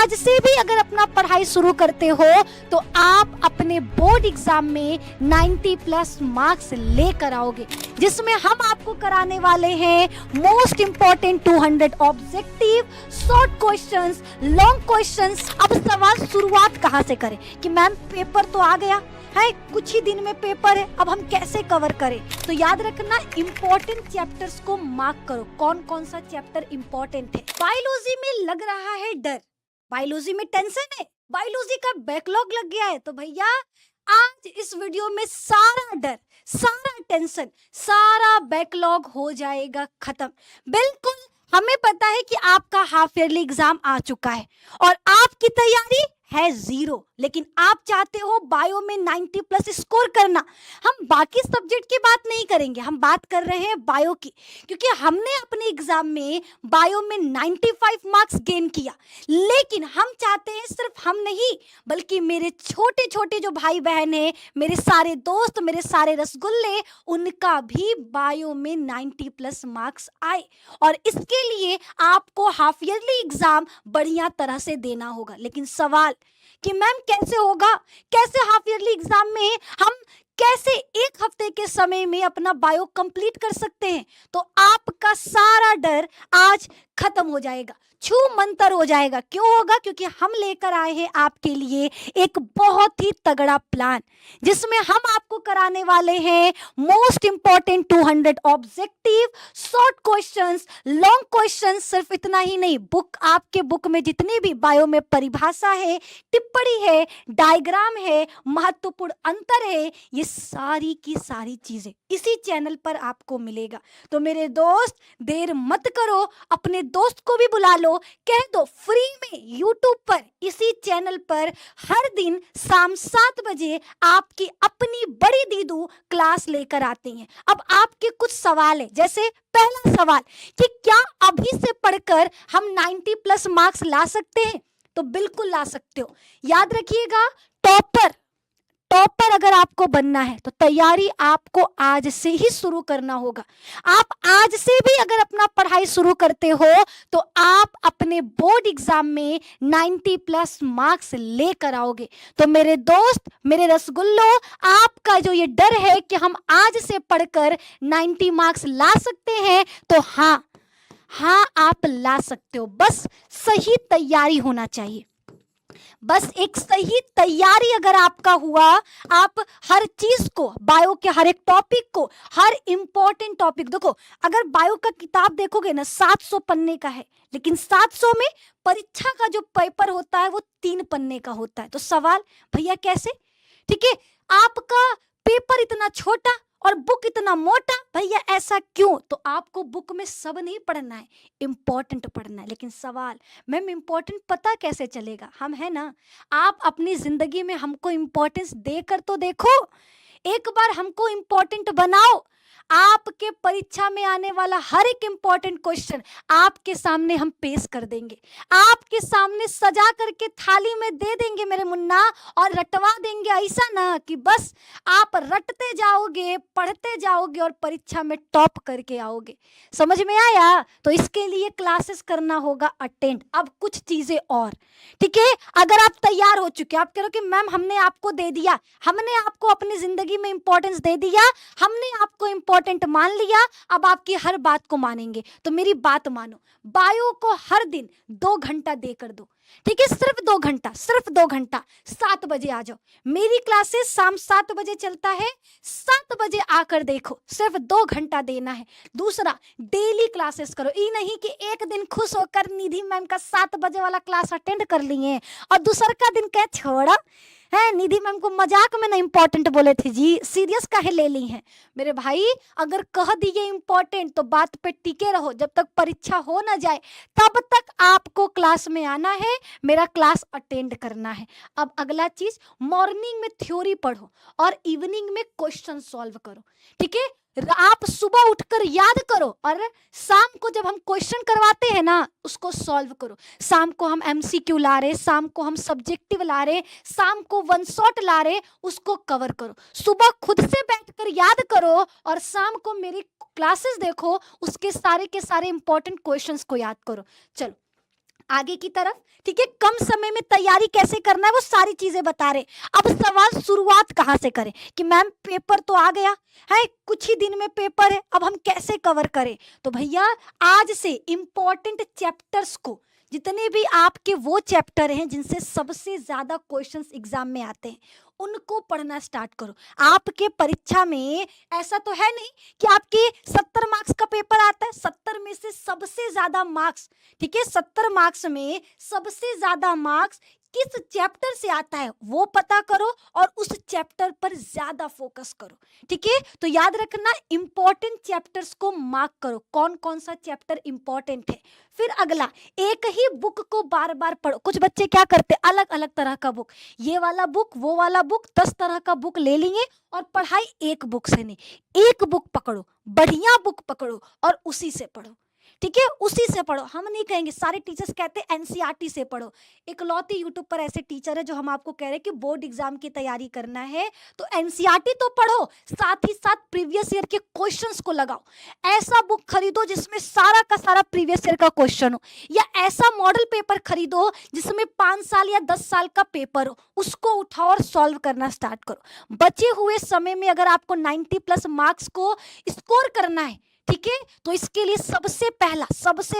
आज से भी अगर अपना पढ़ाई शुरू करते हो तो आप अपने बोर्ड एग्जाम में 90 प्लस मार्क्स लेकर आओगे, जिसमें हम आपको कराने वाले हैं most important 200 objective, short questions, long questions. अब सवाल शुरुआत कहाँ से करें कि मैम पेपर तो आ गया है, कुछ ही दिन में पेपर है, अब हम कैसे कवर करें? तो याद रखना, इंपॉर्टेंट चैप्टर्स को मार्क करो। कौन कौन सा चैप्टर इंपॉर्टेंट है? बायोलॉजी में लग रहा है डर, बायोलॉजी में टेंशन है, बायोलॉजी का बैकलॉग लग गया है, तो भैया आज इस वीडियो में सारा डर, सारा टेंशन, सारा बैकलॉग हो जाएगा खत्म। बिल्कुल हमें पता है कि आपका हाफ ईयरली एग्जाम आ चुका है और आपकी तैयारी है 0, लेकिन आप चाहते हो बायो में 90 प्लस स्कोर करना। हम बाकी सब्जेक्ट की बात नहीं करेंगे, हम बात कर रहे हैं बायो की, क्योंकि हमने अपने एग्जाम में बायो में 95 मार्क्स गेन किया। लेकिन हम चाहते हैं, सिर्फ हम नहीं बल्कि मेरे छोटे छोटे जो भाई बहन हैं, मेरे सारे दोस्त, मेरे सारे रसगुल्ले, उनका भी बायो में 90 प्लस मार्क्स आए। और इसके लिए आपको हाफ ईयरली एग्जाम बढ़िया तरह से देना होगा। लेकिन सवाल कि मैम कैसे होगा, कैसे हाफ ईयरली एग्जाम में हम कैसे एक हफ्ते के समय में अपना बायो कंप्लीट कर सकते हैं? तो आपका सारा डर आज खत्म हो जाएगा, छू मंतर हो जाएगा। क्यों होगा? क्योंकि हम लेकर आए हैं आपके लिए एक बहुत ही तगड़ा प्लान, जिसमें हम आपको कराने वाले हैं most important 200 objective, short questions, long questions. सिर्फ इतना ही नहीं, आपके बुक में जितनी भी बायो में परिभाषा है, टिप्पणी है, डायग्राम है, महत्वपूर्ण अंतर है, ये सारी की सारी चीजें इसी चैनल पर आपको मिलेगा। तो मेरे दोस्त, देर मत करो, अपने दोस्त को भी बुला लो, कह दो फ्री में यूट्यूब पर इसी चैनल पर हर दिन शाम 7 बजे आपकी अपनी बड़ी दीदू क्लास लेकर आती हैं। अब आपके कुछ सवाल है, जैसे पहला सवाल कि क्या अभी से पढ़कर हम 90 प्लस मार्क्स ला सकते हैं? तो बिल्कुल ला सकते हो। याद रखिएगा, टॉपर अगर आपको बनना है तो तैयारी आपको आज से ही शुरू करना होगा। आप आज से भी अगर अपना पढ़ाई शुरू करते हो तो आप अपने बोर्ड एग्जाम में 90 प्लस मार्क्स लेकर आओगे। तो मेरे दोस्त, मेरे रसगुल्लो, आपका जो ये डर है कि हम आज से पढ़कर 90 मार्क्स ला सकते हैं, तो हाँ, आप ला सकते हो। बस सही तैयारी होना चाहिए। बस एक सही तैयारी अगर आपका हुआ, आप हर चीज को, बायो के हर एक टॉपिक को, हर इंपॉर्टेंट टॉपिक, देखो अगर बायो का किताब देखोगे ना 700 पन्ने का है, लेकिन 700 में परीक्षा का जो पेपर होता है वो 3 पन्ने का होता है। तो सवाल भैया कैसे? ठीक है, आपका पेपर इतना छोटा और बुक इतना मोटा, भैया ऐसा क्यों? तो आपको बुक में सब नहीं पढ़ना है, इंपॉर्टेंट पढ़ना है। लेकिन सवाल, मैम इंपॉर्टेंट पता कैसे चलेगा? हम है ना, आप अपनी जिंदगी में हमको इंपॉर्टेंस देकर तो देखो, एक बार हमको इंपॉर्टेंट बनाओ। आपके परीक्षा में आने वाला हर एक इंपॉर्टेंट क्वेश्चन आपके सामने हम पेश कर देंगे, आपके सामने सजा करके थाली में दे देंगे मेरे मुन्ना, और रटवा देंगे ऐसा ना कि बस आप रटते जाओगे, पढ़ते जाओगे और परीक्षा में टॉप करके आओगे। समझ में आया? तो इसके लिए क्लासेस करना होगा अटेंड। अब कुछ चीजें और, ठीक है, अगर आप तैयार हो चुके, आप कह रहे हो कि मैम हमने आपको दे दिया, हमने आपको अपनी जिंदगी में इंपॉर्टेंस दे दिया, हमने आपको इंपॉर्टेंट मान लिया, अब आपकी हर बात को मानेंगे। तो मेरी बात मानो, बायो को हर दिन 2 घंटा देकर दो, ठीक है, सिर्फ 2 घंटा, सिर्फ 2 घंटा। 7 बजे आ जाओ, मेरी क्लासेस शाम 7 बजे चलता है, 7 बजे आकर देखो, सिर्फ 2 घंटा देना है। दूसरा, डेली क्लासेस करो, ये नहीं कि एक दिन खुश होकर निधि मैम का 7 बजे वाला क्लास अटेंड कर लिए और दूसर का दिन कह छोड़ा है, निधि मैम को मजाक में ना इंपॉर्टेंट बोले थे जी, सीरियस काहे ले ली हैं? मेरे भाई, अगर कह दिए इंपॉर्टेंट तो बात पे टिके रहो, जब तक परीक्षा हो ना जाए तब तक आपको क्लास में आना है, मेरा क्लास अटेंड करना है। अब अगला चीज, मॉर्निंग में थ्योरी पढ़ो और इवनिंग में क्वेश्चन सॉल्व करो, ठीक है। आप सुबह उठकर याद करो और शाम को जब हम क्वेश्चन करवाते हैं ना, उसको सॉल्व करो। शाम को हम एमसीक्यू ला रहे, शाम को हम सब्जेक्टिव ला रहे, शाम को वन शॉट ला रहे, उसको कवर करो। सुबह खुद से बैठकर याद करो और शाम को मेरी क्लासेस देखो, उसके सारे के सारे इंपॉर्टेंट क्वेश्चंस को याद करो। चलो आगे की तरफ, ठीक है। कम समय में तैयारी कैसे करना है वो सारी चीजें बता रहे। अब सवाल शुरुआत कहाँ से करें कि मैम पेपर तो आ गया है, कुछ ही दिन में पेपर है, अब हम कैसे कवर करें? तो भैया आज से इंपॉर्टेंट चैप्टर्स को, जितने भी आपके वो चैप्टर हैं जिनसे सबसे ज्यादा क्वेश्चंस एग्जाम में आते हैं, उनको पढ़ना स्टार्ट करो। आपके परीक्षा में ऐसा तो है नहीं कि आपके 70 मार्क्स का पेपर आता है, 70 में से सबसे ज्यादा मार्क्स, ठीक है, 70 मार्क्स में सबसे ज्यादा मार्क्स किस चैप्टर से आता है वो पता करो और उस चैप्टर पर ज्यादा फोकस करो, ठीक है। तो याद रखना, इंपॉर्टेंट चैप्टर्स को मार्क करो, कौन कौन सा चैप्टर इंपॉर्टेंट है। फिर अगला, एक ही बुक को बार बार पढ़ो। कुछ बच्चे क्या करते, अलग अलग तरह का बुक, ये वाला बुक वो वाला बुक, 10 तरह का बुक ले लेंगे और पढ़ाई एक बुक से नहीं, एक बुक पकड़ो, बढ़िया बुक पकड़ो और उसी से पढ़ो, ठीक है, उसी से पढ़ो। हम नहीं कहेंगे, सारे टीचर्स कहते हैं एनसीईआरटी से पढ़ो। इकलौती यूट्यूब पर ऐसे टीचर है जो हम आपको कह रहे हैं कि बोर्ड एग्जाम की तैयारी करना है तो एनसीईआरटी तो पढ़ो, साथ ही साथ प्रीवियस ईयर के क्वेश्चंस को लगाओ। ऐसा बुक खरीदो जिसमें सारा का सारा प्रीवियस ईयर का क्वेश्चन हो, या ऐसा मॉडल पेपर खरीदो जिसमें 5 साल या 10 साल का पेपर हो, उसको उठाओ और सॉल्व करना स्टार्ट करो। बचे हुए समय में अगर आपको 90+ मार्क्स को स्कोर करना है, ठीक है, तो इसके लिए सबसे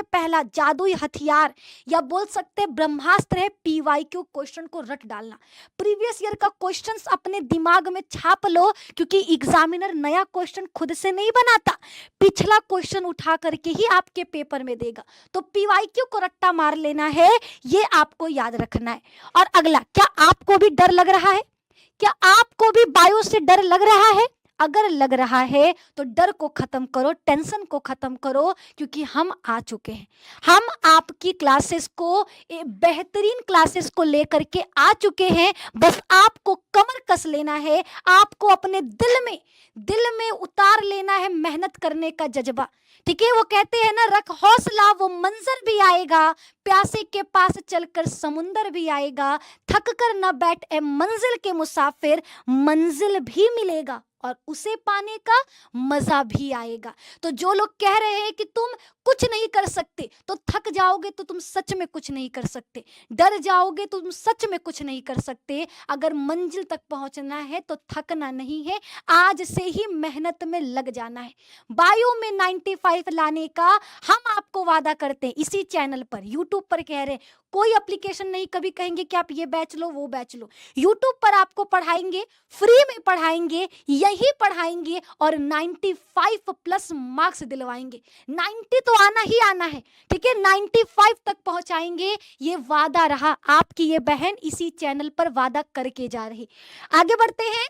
पहला जादुई हथियार या बोल सकते हैं ब्रह्मास्त्र है पीवाईक्यू क्वेश्चन को रट डालना। प्रीवियस ईयर का क्वेश्चंस अपने दिमाग में छाप लो, क्योंकि एग्जामिनर नया क्वेश्चन खुद से नहीं बनाता, पिछला क्वेश्चन उठा करके ही आपके पेपर में देगा। तो पीवाईक्यू को रट्टा मार लेना है, ये आपको याद रखना है। और अगला, क्या आपको भी डर लग रहा है? क्या आपको भी बायो से डर लग रहा है? अगर लग रहा है तो डर को खत्म करो, टेंशन को खत्म करो, क्योंकि हम आ चुके हैं। हम आपकी क्लासेस को, बेहतरीन क्लासेस को लेकर के आ चुके हैं। बस आपको कमर कस लेना है, आपको अपने दिल में उतार लेना है मेहनत करने का जज्बा, ठीक है। वो कहते हैं ना, रख हौसला वो मंजर भी आएगा, प्यासे के पास चलकर समुंदर भी आएगा, थक कर न बैठ ए मंजिल के मुसाफिर, मंजिल भी मिलेगा और उसे पाने का मजा भी आएगा। तो जो लोग कह रहे हैं कि तुम कुछ नहीं कर सकते, तो थक जाओगे तो तुम सच में कुछ नहीं कर सकते, डर जाओगे तो तुम सच में कुछ नहीं कर सकते। अगर मंजिल तक पहुंचना है तो थकना नहीं है, आज से ही मेहनत में लग जाना है। बायो में 95 लाने का हम आपको वादा करते हैं, इसी चैनल पर, यूट्यूब पर कह रहे हैं। कोई एप्लीकेशन नहीं कभी कहेंगे कि आप ये बैच लो वो बैच लो, यूट्यूब पर आपको पढ़ाएंगे, फ्री में पढ़ाएंगे, यही पढ़ाएंगे और 95+ मार्क्स दिलवाएंगे। 90 तो आना ही आना है, ठीक है, 95 तक पहुंचाएंगे, ये वादा रहा। आपकी ये बहन इसी चैनल पर वादा करके जा रही। आगे बढ़ते हैं,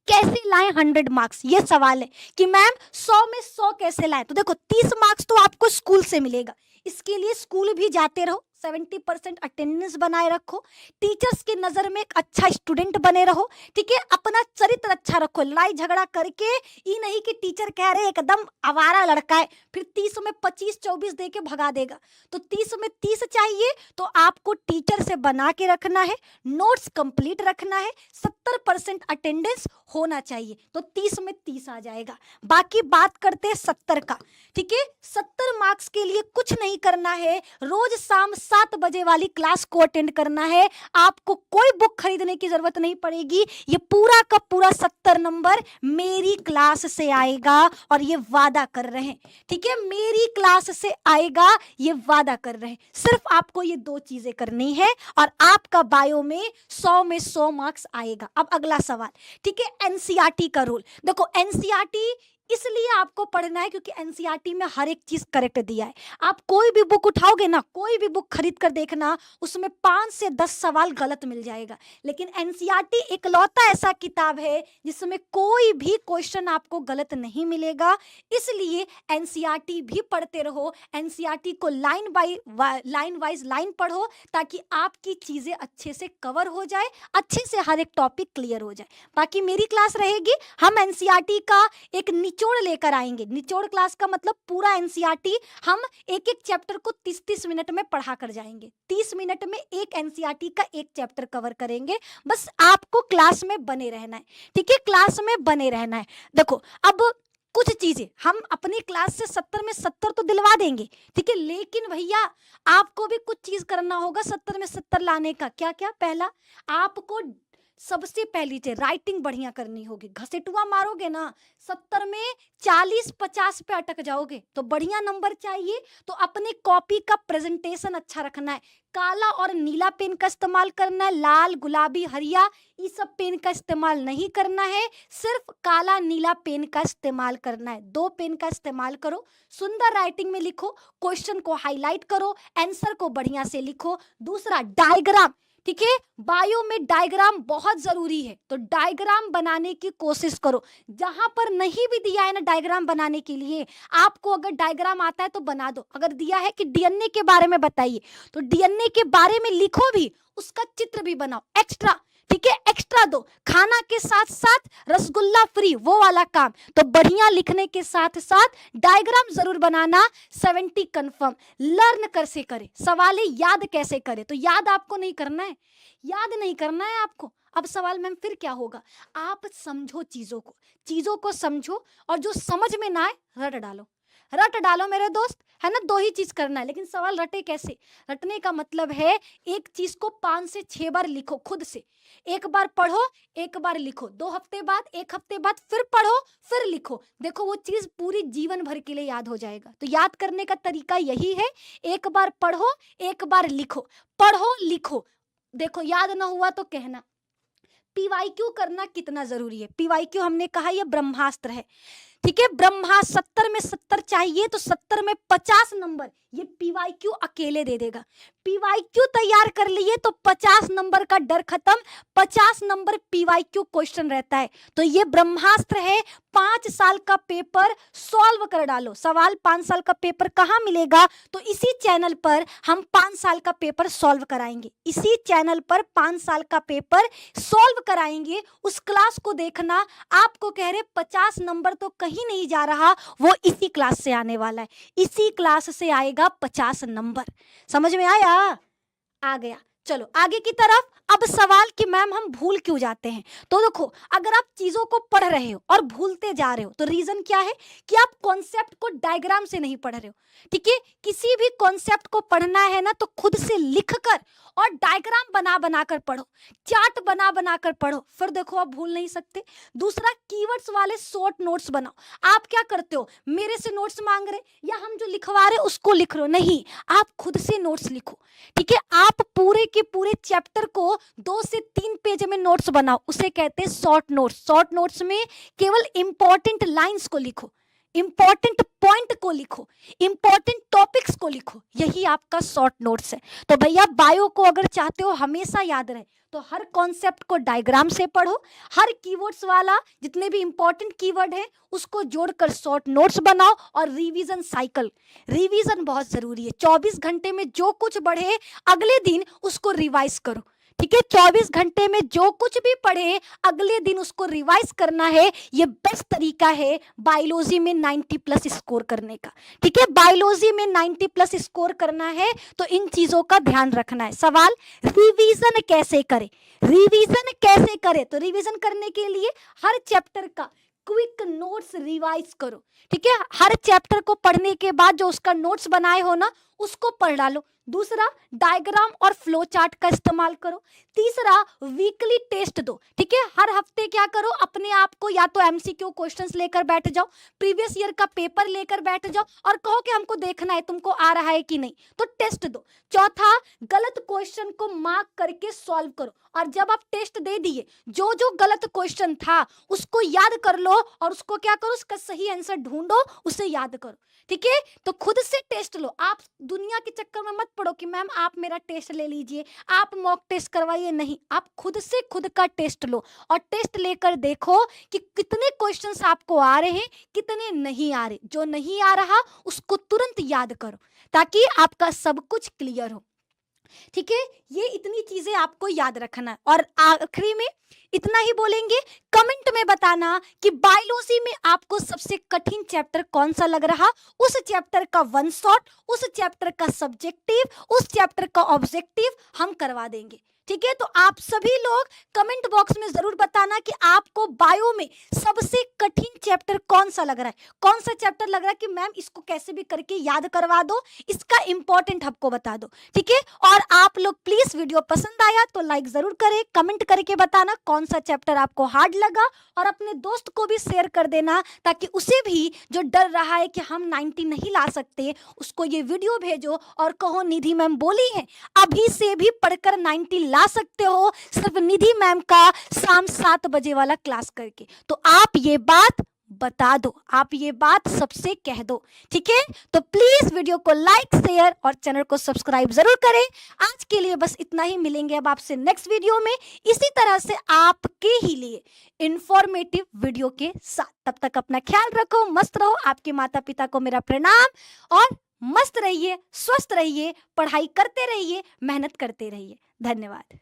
कैसे लाएं 100 मार्क्स, ये सवाल है कि मैम 100 में 100 कैसे लाएं? तो देखो, 30 मार्क्स तो आपको स्कूल से मिलेगा, इसके लिए स्कूल भी जाते रहो, 70% अटेंडेंस बनाए रखो, टीचर्स की नजर में एक अच्छा स्टूडेंट बने रहो, ठीक है, अपना चरित्र अच्छा रखो, लड़ाई झगड़ा करके ये नहीं कि टीचर कह रहे एकदम आवारा लड़का है, फिर 30 में 25-24 दे के भगा देगा। तो 30 में 30 चाहिए, तो आपको टीचर से बना के रखना है, नोट्स कंप्लीट रखना है, 70% अटेंडेंस होना चाहिए, तो 30 में 30 आ जाएगा। बाकी बात करते हैं 70 का, ठीक है। 70 मार्क्स के लिए कुछ नहीं करना है, रोज शाम 7 बजे वाली क्लास को अटेंड करना है, आपको कोई बुक खरीदने की जरूरत नहीं पड़ेगी, ये पूरा का पूरा 70 नंबर मेरी क्लास से आएगा और ये वादा कर रहे हैं, ठीक है, मेरी क्लास से आएगा, ये वादा कर रहे हैं। सिर्फ आपको ये 2 चीजें करनी है और आपका बायो में 100 में 100 मार्क्स आएगा। अब अगला सवाल, ठीक है, एनसीईआरटी का रूल। देखो, एनसीईआरटी इसलिए आपको पढ़ना है क्योंकि एनसीईआरटी में हर एक चीज करेक्ट दिया है। आप कोई भी बुक उठाओगे ना, कोई भी बुक खरीद कर देखना, उसमें 5 से 10 सवाल गलत मिल जाएगा, लेकिन एनसीईआरटी इकलौता ऐसा किताब है जिसमें कोई भी क्वेश्चन आपको गलत नहीं मिलेगा। इसलिए एनसीईआरटी भी पढ़ते रहो, एनसीईआरटी को लाइन वाइज लाइन पढ़ो, ताकि आपकी चीजें अच्छे से कवर हो जाए, अच्छे से हर एक टॉपिक क्लियर हो जाए। बाकी मेरी क्लास रहेगी, हम एनसीईआरटी का एक निचोड़ लेकर आएंगे। निचोड़ क्लास का मतलब पूरा एनसीईआरटी हम एक एक चैप्टर को 30-30 मिनट में पढ़ा कर जाएंगे, 30 मिनट में एक एनसीईआरटी का एक चैप्टर कवर करेंगे। बस आपको क्लास में बने रहना है, ठीक है, क्लास में बने रहना है। देखो, अब कुछ चीजें हम अपनी क्लास से 70 में 70 तो दिलवा देंगे, ठीक है, लेकिन भैया आपको भी कुछ चीज करना होगा 70 में 70 लाने का। क्या क्या? पहला, आपको सबसे पहली चीज राइटिंग बढ़िया करनी होगी। घसेटुआ मारोगे ना 70 में 40-50 पे अटक जाओगे। तो बढ़िया नंबर चाहिए तो अपने कॉपी का प्रेजेंटेशन अच्छा रखना है। काला और नीला पेन का इस्तेमाल करना है, लाल, गुलाबी, हरिया ये सब पेन का इस्तेमाल नहीं करना है, सिर्फ काला नीला पेन का इस्तेमाल करना है। 2 पेन का इस्तेमाल करो, सुंदर राइटिंग में लिखो, क्वेश्चन को हाईलाइट करो, आंसर को बढ़िया से लिखो। दूसरा, डायग्राम, ठीक है, बायो में डायग्राम बहुत जरूरी है, तो डायग्राम बनाने की कोशिश करो। जहां पर नहीं भी दिया है ना डायग्राम बनाने के लिए, आपको अगर डायग्राम आता है तो बना दो। अगर दिया है कि डीएनए के बारे में बताइए तो डीएनए के बारे में लिखो भी, उसका चित्र भी बनाओ एक्स्ट्रा, ठीक है, एक्स्ट्रा दो। खाना के साथ साथ रसगुल्ला फ्री, वो वाला काम। तो बढ़िया लिखने के साथ साथ डायग्राम जरूर बनाना। 70 कंफर्म। लर्न कैसे करे, सवाल है याद कैसे करे। तो याद आपको नहीं करना है, याद नहीं करना है आपको। अब सवाल मैम फिर क्या होगा? आप समझो चीजों को समझो, और जो समझ में ना आए रट डालो, रट डालो मेरे दोस्त, है ना। 2 ही चीज करना है, लेकिन सवाल रटे कैसे? रटने का मतलब है एक चीज को 5 से 6 बार लिखो खुद से। एक बार पढ़ो, एक बार लिखो, 2 हफ्ते बाद, 1 हफ्ते बाद फिर पढ़ो, फिर लिखो। देखो वो चीज पूरी जीवन भर के लिए याद हो जाएगा। तो याद करने का तरीका यही है, एक बार पढ़ो, एक बार लिखो, पढ़ो लिखो। देखो याद ना हुआ तो कहना। पीवाईक्यू करना कितना जरूरी है? पीवाईक्यू हमने कहा यह ब्रह्मास्त्र है, ठीक है। ब्रह्मा 70 में 70 चाहिए तो 70 में 50 नंबर ये पीवाईक्यू अकेले दे देगा। पीवाईक्यू तैयार कर लिए तो 50 नंबर का डर खत्म, 50 नंबर पीवाईक्यू क्वेश्चन रहता है। तो ये ब्रह्मास्त्र है। 5 साल का पेपर सॉल्व कर डालो। सवाल 5 साल का पेपर कहाँ मिलेगा? तो इसी चैनल पर हम 5 साल का पेपर सॉल्व कराएंगे, इसी चैनल पर 5 साल का पेपर सॉल्व कराएंगे। उस क्लास को देखना। आपको कह रहे 50 नंबर तो कहीं नहीं जा रहा, वो इसी क्लास से आने वाला है, इसी क्लास से आएगा 50 नंबर। समझ में आया? आ गया। चलो आगे की तरफ। अब सवाल कि मैम हम भूल क्यों जाते हैं? तो देखो, अगर आप चीजों को पढ़ रहे हो और भूलते जा रहे हो तो रीजन क्या है कि आप कॉन्सेप्ट को डायग्राम से नहीं पढ़ रहे हो, ठीक है। किसी भी कॉन्सेप्ट को पढ़ना है ना तो खुद से लिखकर और डायग्राम बना बना कर पढ़ो, चार्ट बना बना कर पढ़ो, फिर देखो आप भूल नहीं सकते। दूसरा, कीवर्ड्स वाले शॉर्ट नोट्स बनाओ। आप क्या करते हो, मेरे से नोट्स मांग रहे या हम जो लिखवा रहे उसको लिख रहे हो, नहीं, आप खुद से नोट्स लिखो, ठीक है। आप पूरे के पूरे चैप्टर को 2 से 3 पेज में नोट्स बनाओ, उसे कहते हैं शॉर्ट नोट्स। शॉर्ट नोट्स में केवल इंपॉर्टेंट लाइंस को लिखो, इंपॉर्टेंट पॉइंट को लिखो, इंपॉर्टेंट टॉपिक्स को लिखो, यही आपका शॉर्ट नोट्स है। तो भैया बायो को अगर चाहते हो हमेशा याद रहे तो हर कॉन्सेप्ट को डायग्राम से पढ़ो, हर कीवर्ड्स वाला जितने भी इंपॉर्टेंट कीवर्ड है उसको जोड़कर शॉर्ट नोट्स बनाओ। और रिवीजन साइकिल, रिवीजन बहुत जरूरी है। 24 घंटे में जो कुछ बढ़े अगले दिन उसको रिवाइज करो, ठीक है। 24 घंटे में जो कुछ भी पढ़े अगले दिन उसको रिवाइज करना है। ये बेस्ट तरीका है बायोलॉजी में 90+ स्कोर करने का, ठीक है। बायोलॉजी में 90+ स्कोर करना है तो इन चीजों का ध्यान रखना है। सवाल, रिवीजन कैसे करें? रिवीजन कैसे करें? तो रिवीजन करने के लिए हर चैप्टर का क्विक नोट्स रिवाइज करो, ठीक है। हर चैप्टर को पढ़ने के बाद जो उसका नोट्स बनाए हो ना उसको पढ़ डालो। दूसरा, डायग्राम और फ्लो चार्ट का इस्तेमाल करो। तीसरा, वीकली टेस्ट दो, ठीक है। हर हफ्ते क्या करो, अपने आप को या तो एमसीक्यू क्वेश्चंस लेकर बैठ जाओ, प्रीवियस ईयर का पेपर लेकर बैठ जाओ और कहो कि हमको देखना है तुमको आ रहा है कि नहीं, तो टेस्ट दो। चौथा, गलत क्वेश्चन को मार्क करके सॉल्व करो। और जब आप टेस्ट दे दिए, जो जो गलत क्वेश्चन था उसको याद कर लो और उसको क्या करो, उसका सही आंसर ढूंढो, उसे याद करो, ठीक है। तो खुद से टेस्ट लो। आप दुनिया के चक्कर में मत पड़ो कि मैम आप मेरा टेस्ट ले लीजिए, आप मॉक टेस्ट करवाइए, नहीं, आप खुद से खुद का टेस्ट लो और टेस्ट लेकर देखो कि कितने क्वेश्चंस आपको आ रहे हैं, कितने नहीं आ रहे। जो नहीं आ रहा उसको तुरंत याद करो ताकि आपका सब कुछ क्लियर हो, ठीक है। ये इतनी चीजें आपको याद रखना है। और आखिरी में इतना ही बोलेंगे, कमेंट में बताना कि बायोलॉजी में आपको सबसे कठिन चैप्टर कौन सा लग रहा, उस चैप्टर का 1 शॉट, उस चैप्टर का सब्जेक्टिव, उस चैप्टर का ऑब्जेक्टिव हम करवा देंगे, ठीक है। तो आप सभी लोग कमेंट बॉक्स में जरूर बताना कि आपको बायो में सबसे कठिन चैप्टर कौन सा लग रहा है, कौन सा चैप्टर लग रहा है कि मैम इसको कैसे भी करके याद करवा दो, इसका इंपॉर्टेंट आपको बता दो, ठीक है। और आप लोग प्लीज वीडियो पसंद आया तो लाइक जरूर करें, कमेंट करके बताना कौन सा चैप्टर आपको हार्ड लगा, और अपने दोस्त को भी शेयर कर देना ताकि उसे भी जो डर रहा है कि हम 90 नहीं ला सकते, उसको ये वीडियो भेजो और कहो निधि मैम बोली है अभी से भी पढ़कर 90 ला सकते हो, सिर्फ निधि मैम का शाम 7 बजे वाला क्लास करके। तो आप ये बात बता दो, आप ये बात सबसे कह दो, ठीक है। तो प्लीज वीडियो को लाइक शेयर और चैनल को सब्सक्राइब जरूर करें। आज के लिए बस इतना ही, मिलेंगे अब आपसे नेक्स्ट वीडियो में इसी तरह से आपके ही लिए इंफॉर्मेटिव वीडियो के साथ। तब तक अपना ख्याल रखो, मस्त रहो, आपके माता पिता को मेरा प्रणाम, और मस्त रहिए, स्वस्थ रहिए, पढ़ाई करते रहिए, मेहनत करते रहिए। धन्यवाद।